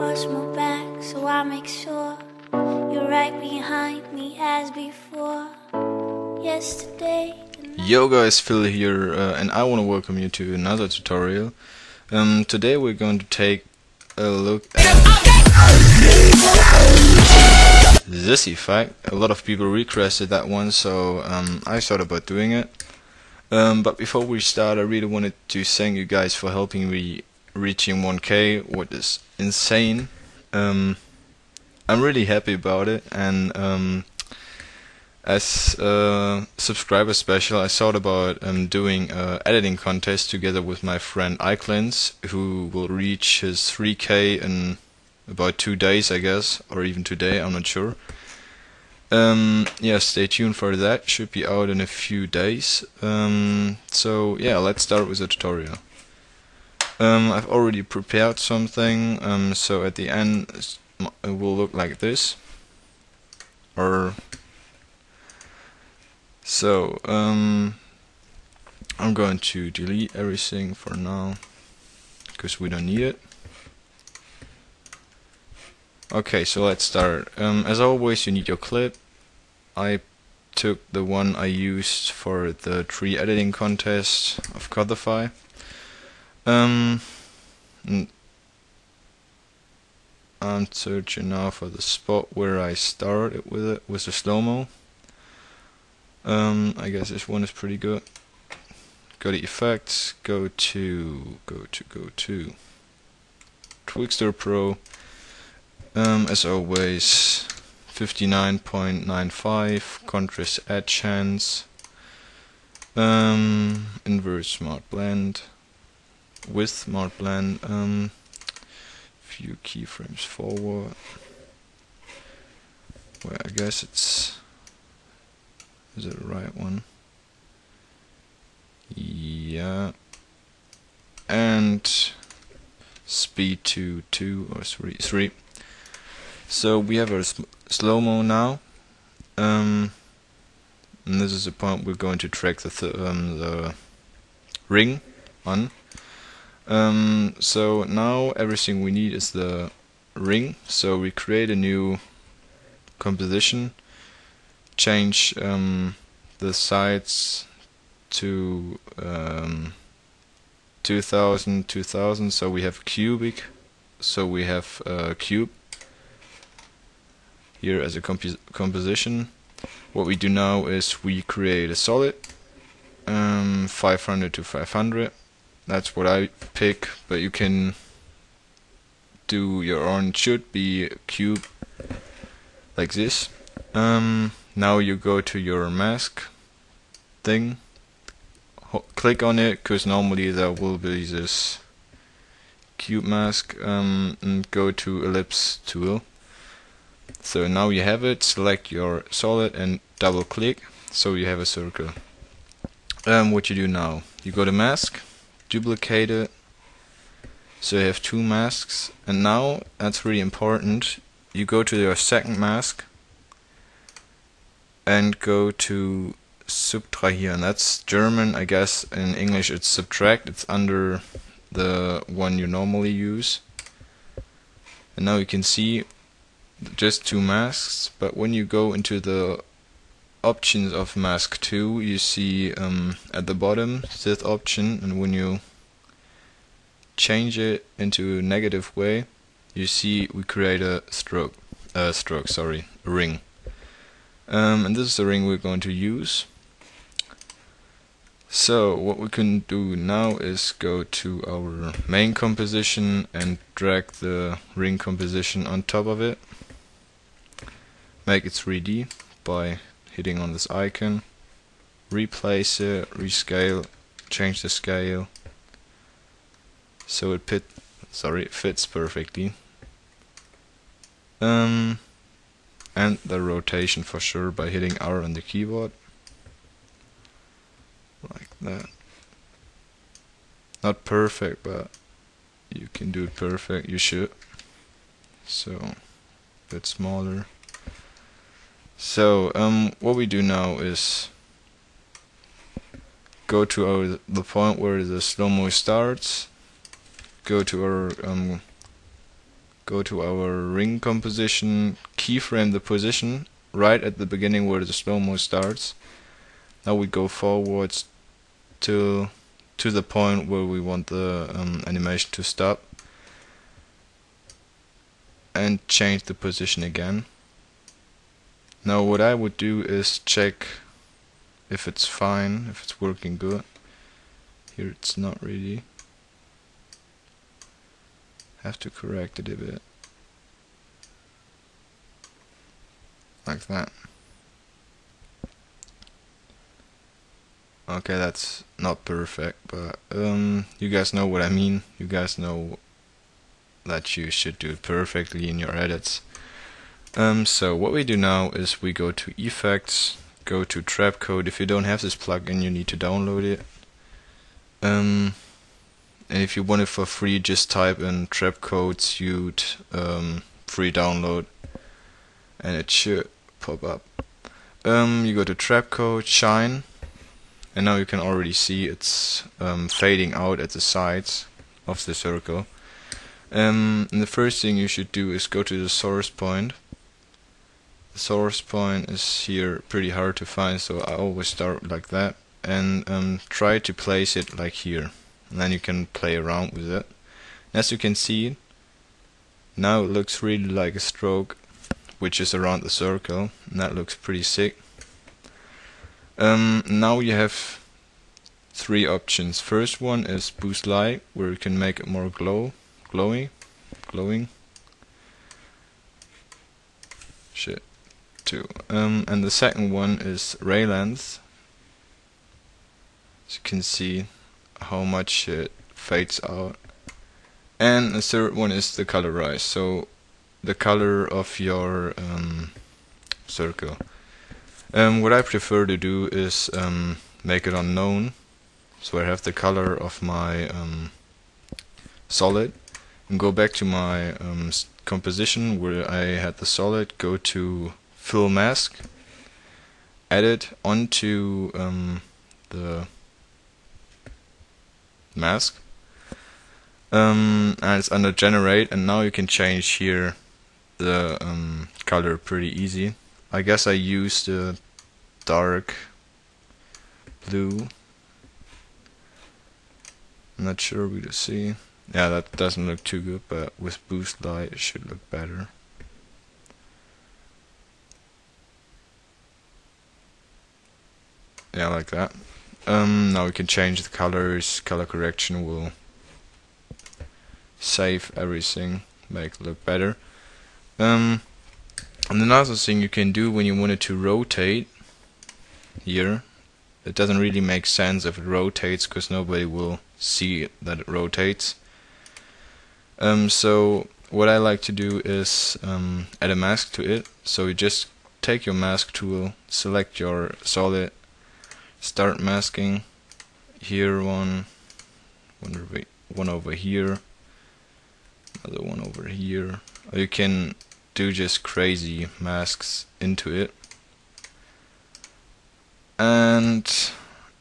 watch my back, so I make sure you're right behind me as before. Yesterday. Yo guys, Phil here, and I want to welcome you to another tutorial. Today we're going to take a look at this effect. A lot of people requested that one, so I thought about doing it. But before we start, I really wanted to thank you guys for helping me reaching 1K, what is insane. I'm really happy about it, and as a subscriber special, I thought about doing an editing contest together with my friend iCleanse, who will reach his 3K in about 2 days, I guess, or even today, I'm not sure. Yeah, stay tuned for that, should be out in a few days. So yeah, let's start with the tutorial. I've already prepared something, so at the end it will look like this. So I'm going to delete everything for now because we don't need it. Okay, so let's start. As always, you need your clip. I took the one I used for the tree editing contest of Codify. I'm searching now for the spot where I started with it, with the slow-mo. I guess this one is pretty good. Go to effects, go to Twixtor Pro. As always, 59.95 contrast edge chance, invert smart blend, with smart blend, few keyframes forward. Well, I guess it's, is it the right one? Yeah. And speed to 2 or 3. So we have our slow-mo now. And this is the point we're going to track the ring on. So now everything we need is the ring. So we create a new composition, change the sides to 2000, so we have cubic, so we have a cube here as a composition. What we do now is we create a solid, 500 to 500. That's what I pick, but you can do your own. It should be a cube like this. Now you go to your mask thing, click on it, because normally there will be this cube mask, and go to ellipse tool. So now you have it, select your solid and double click, so you have a circle. What you do now, you go to mask, duplicate it, so you have 2 masks, and now, that's really important, you go to your second mask and go to subtrahieren. That's German, I guess in English it's subtract, it's under the one you normally use. And now you can see just 2 masks, but when you go into the options of mask 2, you see at the bottom this option, and when you change it into a negative way, you see we create a ring. And this is the ring we're going to use. So what we can do now is go to our main composition and drag the ring composition on top of it. Make it 3D by hitting on this icon, replace it, rescale, change the scale so it fits perfectly. And the rotation for sure by hitting R on the keyboard, like that. Not perfect, but you can do it perfect, you should. So a bit smaller. So what we do now is go to the point where the slow-mo starts, go to our go to our ring composition, keyframe the position right at the beginning where the slow-mo starts. Now we go forwards to the point where we want the animation to stop, and change the position again. Now what I would do is check if it's fine, if it's working good. Here it's not really. Have to correct it a bit. Like that. Okay, that's not perfect, but you guys know what I mean. You guys know that you should do it perfectly in your edits. So what we do now is we go to Effects, go to Trapcode. If you don't have this plugin, you need to download it. And if you want it for free, just type in Trapcode suite free download, and it should pop up. You go to Trapcode, Shine, and now you can already see it's fading out at the sides of the circle. And the first thing you should do is go to the source point. The source point is here pretty hard to find, so I always start like that, and try to place it like here, and then you can play around with it. As you can see, now it looks really like a stroke, which is around the circle, and that looks pretty sick. Now you have three options. First one is boost light, where you can make it more glowing. Shit. And the second one is ray length. As you can see how much it fades out. And the third one is the colorize, so the color of your circle. What I prefer to do is make it unknown, so I have the color of my solid, and go back to my composition where I had the solid, go to fill mask, add it onto the mask, and it's under generate, and now you can change here the color pretty easy. I guess I used the dark blue. I'm not sure we can see. Yeah, that doesn't look too good, but with boost light it should look better. Yeah, like that. Now we can change the colors. Color correction will save everything, make it look better. And another thing you can do when you want it to rotate here, it doesn't really make sense if it rotates, because nobody will see that it rotates. So what I like to do is add a mask to it. So you just take your mask tool, select your solid, start masking. Here one over here, another one over here. Or you can do just crazy masks into it, and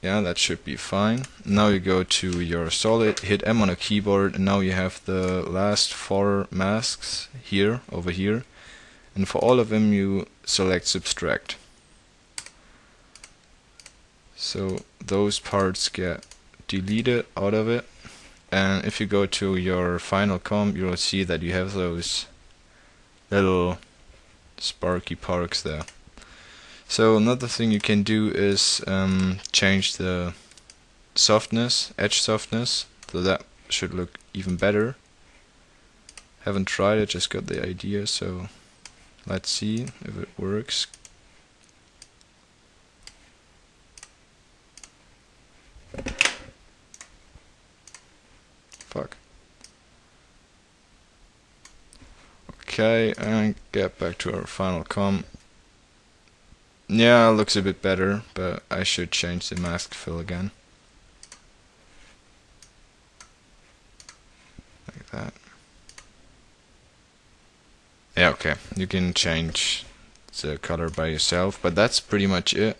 yeah, that should be fine. Now you go to your solid, hit M on a keyboard, and now you have the last 4 masks here, over here, and for all of them you select subtract. So those parts get deleted out of it, and if you go to your final comp, you'll see that you have those little sparky parks there. So another thing you can do is change the softness, edge softness, so that should look even better. Haven't tried it, just got the idea, so let's see if it works. Fuck. Okay, and get back to our final comp. Yeah, it looks a bit better, but I should change the mask fill again. Like that. Yeah, okay. You can change the color by yourself, but that's pretty much it.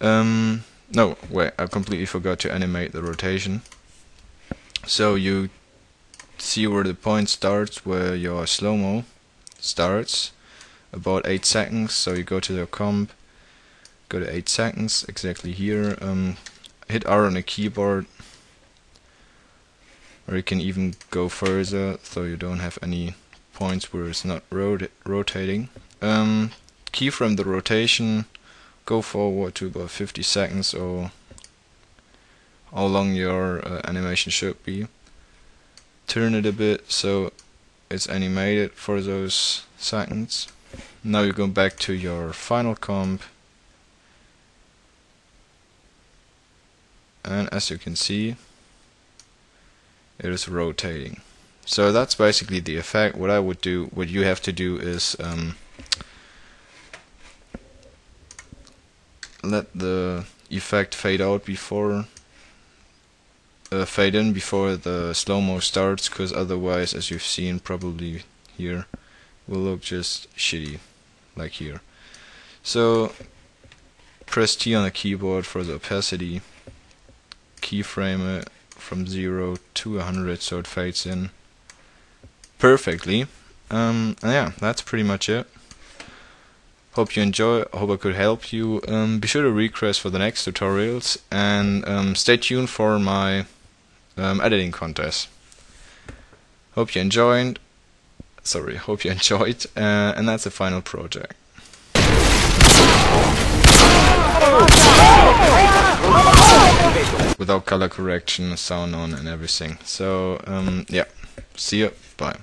No, wait, I completely forgot to animate the rotation. So you see where the point starts, where your slow-mo starts, about 8 seconds. So you go to the comp, go to 8 seconds, exactly here. Hit R on the keyboard, or you can even go further, so you don't have any points where it's not rotating. Keyframe the rotation, go forward to about 50 seconds, or how long your animation should be. Turn it a bit so it's animated for those seconds. Now you go back to your final comp, and as you can see, it is rotating. So that's basically the effect. What I would do, what you have to do is let the effect fade out before fade in before the slow-mo starts, because otherwise, as you've seen probably here, will look just shitty, like here. So press T on the keyboard for the opacity, keyframe it from 0 to 100 so it fades in perfectly. And yeah, that's pretty much it. Hope you enjoy, hope I could help you. Be sure to request for the next tutorials, and stay tuned for my editing contest. Hope you enjoyed, and that's the final project. Without color correction, sound on and everything. So yeah, see ya, bye.